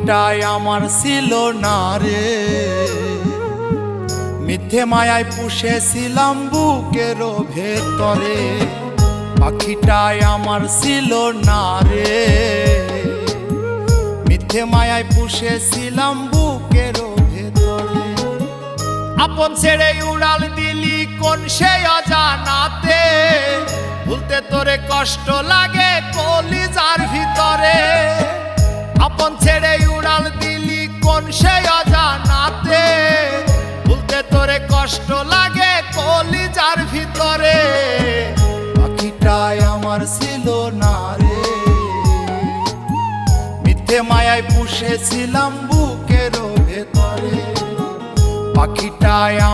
পাখিটাই আমার ছিল না রে, মিথ্যে মায়ায় পুষেছিলাম বুকের ভেতরে। পাখিটাই আমার ছিল না রে, মিথ্যে মায়ায় পুষেছিলাম বুকের ভেতরে। আপন ছেড়ে উড়াল দিলি কোন সে অজানাতে, ভুলতে তোরে কষ্ট লাগে কলিজার ভিতরে। আপন ছেড়ে উড়াল দিলি কোন সে অজানাতে, ভুলতে তোরে কষ্ট লাগে কলিজার ভিতরে। পাখিটাই আমার ছিল না রে, মিথ্যে মায়ায় পুষেছিলাম বুকের ভেতরে। পাখিটাই